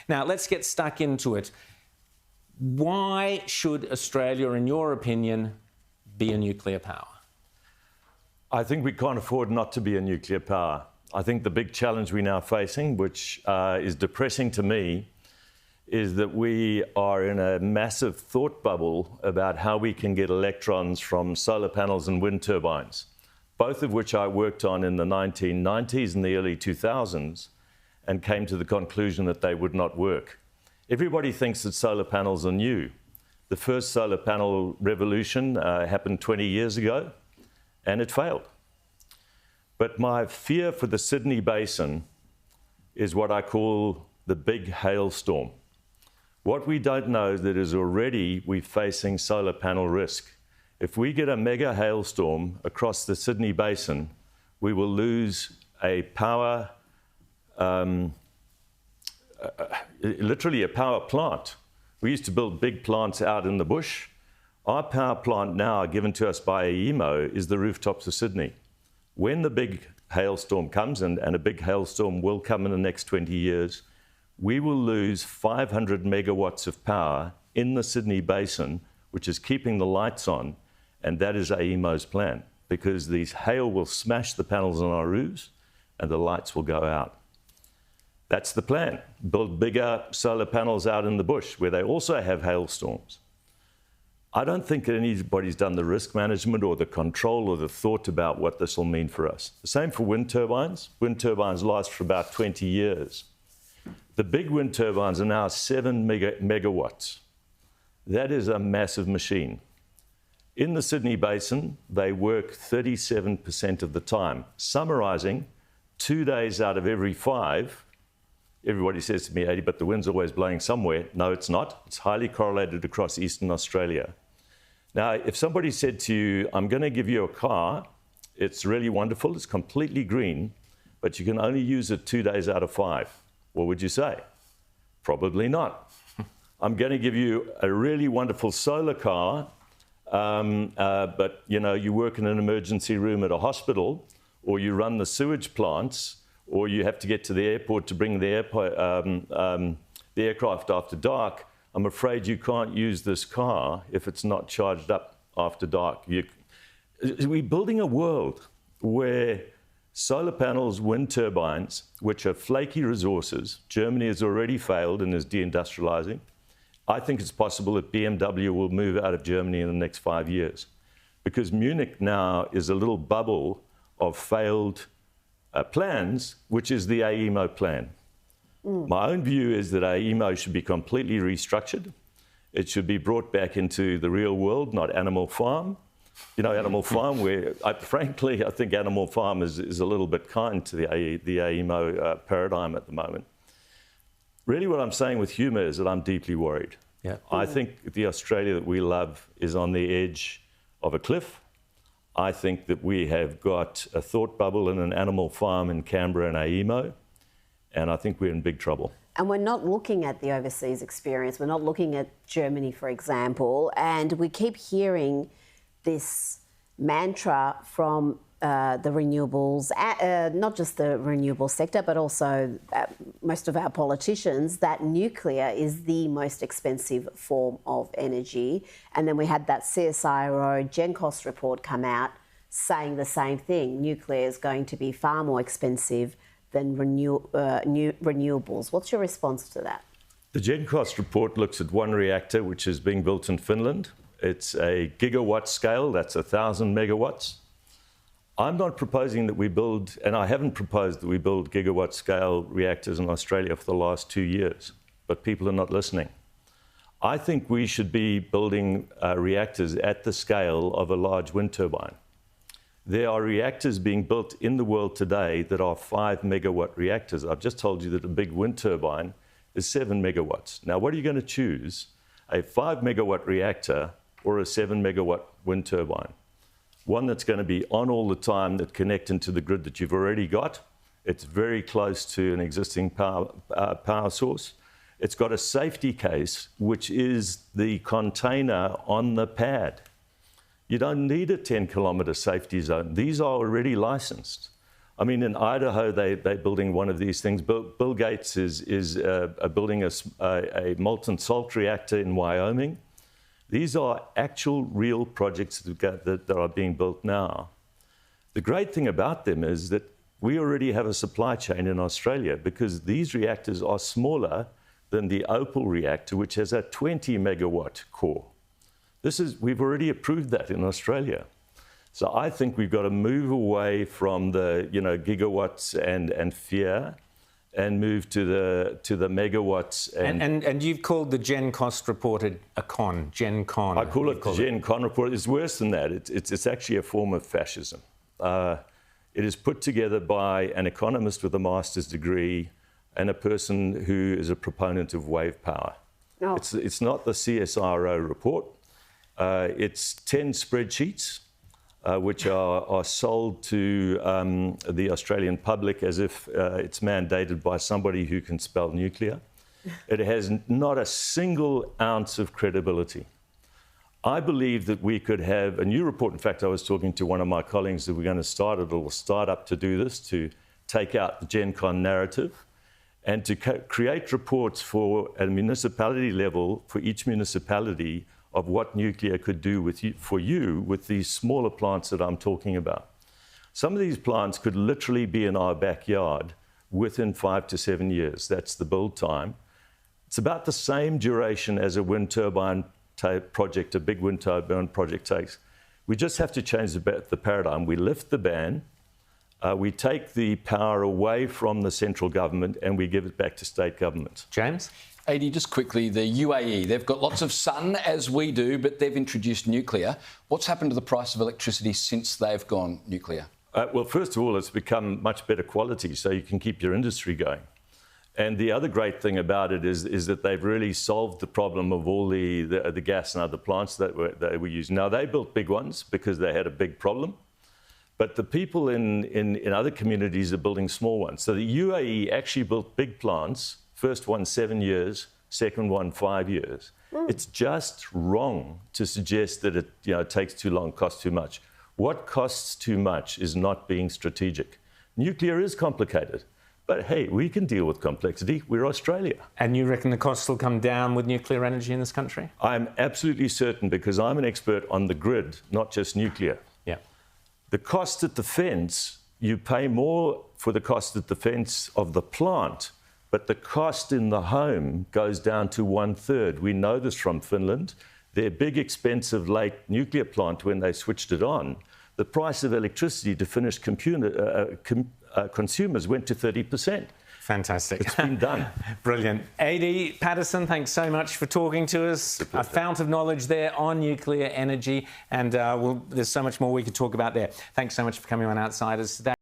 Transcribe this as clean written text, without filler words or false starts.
Now, let's get stuck into it. Why should Australia, in your opinion, be a nuclear power? I think we can't afford not to be a nuclear power. I think the big challenge we're now facing, which is depressing to me, is that we are in a massive thought bubble about how we can get electrons from solar panels and wind turbines, both of which I worked on in the 1990s and the early 2000s, and came to the conclusion that they would not work. Everybody thinks that solar panels are new. The first solar panel revolution happened 20 years ago, and it failed. But my fear for the Sydney Basin is what I call the big hailstorm. What we don't know is that already we're facing solar panel risk. If we get a mega hailstorm across the Sydney Basin, we will lose a power, literally a power plant. We used to build big plants out in the bush. Our power plant now, given to us by AEMO, is the rooftops of Sydney. When the big hailstorm comes, and a big hailstorm will come in the next 20 years, we will lose 500 megawatts of power in the Sydney Basin, which is keeping the lights on, and that is AEMO's plan, because these hail will smash the panels on our roofs and the lights will go out. That's the plan. Build bigger solar panels out in the bush where they also have hailstorms. I don't think that anybody's done the risk management or the control or the thought about what this will mean for us. The same for wind turbines. Wind turbines last for about 20 years. The big wind turbines are now 7 megawatts. That is a massive machine. In the Sydney Basin, they work 37% of the time. Summarising, 2 days out of every 5, everybody says to me, "Adi, but the wind's always blowing somewhere." No, it's not. It's highly correlated across Eastern Australia. Now, if somebody said to you, "I'm going to give you a car, it's really wonderful, it's completely green, but you can only use it 2 days out of 5, what would you say? Probably not. "I'm going to give you a really wonderful solar car, but you work in an emergency room at a hospital, or you run the sewage plants, or you have to get to the airport to bring the aircraft after dark. I'm afraid you can't use this car if it's not charged up after dark." We're building a world where solar panels, wind turbines, which are flaky resources, Germany has already failed and is deindustrializing. I think it's possible that BMW will move out of Germany in the next 5 years, because Munich now is a little bubble of failed plans, which is the AEMO plan. My own view is that AEMO should be completely restructured. It should be brought back into the real world, not Animal Farm. Animal Farm, where frankly, I think Animal Farm is a little bit kind to the AEMO paradigm at the moment. Really what I'm saying with humour is that I'm deeply worried. Yeah. I think the Australia that we love is on the edge of a cliff. I think that we have got a thought bubble in an Animal Farm in Canberra and AEMO, and I think we're in big trouble. And we're not looking at the overseas experience. We're not looking at Germany, for example, and we keep hearing this mantra from the renewables, not just the renewable sector, but also most of our politicians, that nuclear is the most expensive form of energy. And then we had that CSIRO GenCost report come out saying the same thing. Nuclear is going to be far more expensive than renewables. What's your response to that? The GenCost report looks at one reactor which is being built in Finland. It's a gigawatt scale, that's 1,000 megawatts. I'm not proposing that we build, and I haven't proposed that we build gigawatt scale reactors in Australia for the last 2 years, but people are not listening. I think we should be building reactors at the scale of a large wind turbine. There are reactors being built in the world today that are 5 megawatt reactors. I've just told you that a big wind turbine is 7 megawatts. Now, what are you going to choose? A 5 megawatt reactor or a 7 megawatt wind turbine? One that's going to be on all the time, that connect into the grid that you've already got. It's very close to an existing power source. It's got a safety case, which is the container on the pad. You don't need a 10-kilometre safety zone. These are already licensed. I mean, in Idaho, they're building one of these things. Bill Gates is building a molten salt reactor in Wyoming. These are actual, real projects that are being built now. The great thing about them is that we already have a supply chain in Australia because these reactors are smaller than the Opal reactor, which has a 20 megawatt core. We've already approved that in Australia. So I think we've got to move away from the gigawatts and fear, and move to the megawatts. And you've called the Gen Cost report a con, Gen Con. I call it the Gen Con report. It's worse than that. It's actually a form of fascism. It is put together by an economist with a master's degree and a person who is a proponent of wave power. Oh. It's not the CSIRO report. It's 10 spreadsheets, which are sold to the Australian public as if it's mandated by somebody who can spell nuclear. It has not a single ounce of credibility. I believe that we could have a new report. In fact, I was talking to one of my colleagues that we're going to start a little startup to do this, to take out the Gen Con narrative and to create reports for at a municipality level for each municipality of what nuclear could do for you with these smaller plants that I'm talking about. Some of these plants could literally be in our backyard within 5 to 7 years. That's the build time. It's about the same duration as a wind turbine project, a big wind turbine project takes. We just have to change the paradigm. We lift the ban, we take the power away from the central government, and we give it back to state governments. James? Adi, just quickly, the UAE, they've got lots of sun, as we do, but they've introduced nuclear. What's happened to the price of electricity since they've gone nuclear? Well, first of all, it's become much better quality, so you can keep your industry going. And the other great thing about it is that they've really solved the problem of all the gas and other plants that were used. Now, they built big ones because they had a big problem, but the people in other communities are building small ones. So the UAE actually built big plants. First one 7 years, second one 5 years. It's just wrong to suggest that it takes too long, costs too much. What costs too much is not being strategic. Nuclear is complicated, but hey, we can deal with complexity. We're Australia. And you reckon the costs will come down with nuclear energy in this country? I'm absolutely certain because I'm an expert on the grid, not just nuclear. Yeah. The cost at the fence, you pay more for the cost at the fence of the plant, but the cost in the home goes down to 1/3. We know this from Finland. Their big, expensive late nuclear plant, when they switched it on, the price of electricity to finished consumers went to 30%. Fantastic. It's been done. Brilliant. Adi Patterson, thanks so much for talking to us. A fount of knowledge there on nuclear energy, and there's so much more we could talk about there. Thanks so much for coming on Outsiders today.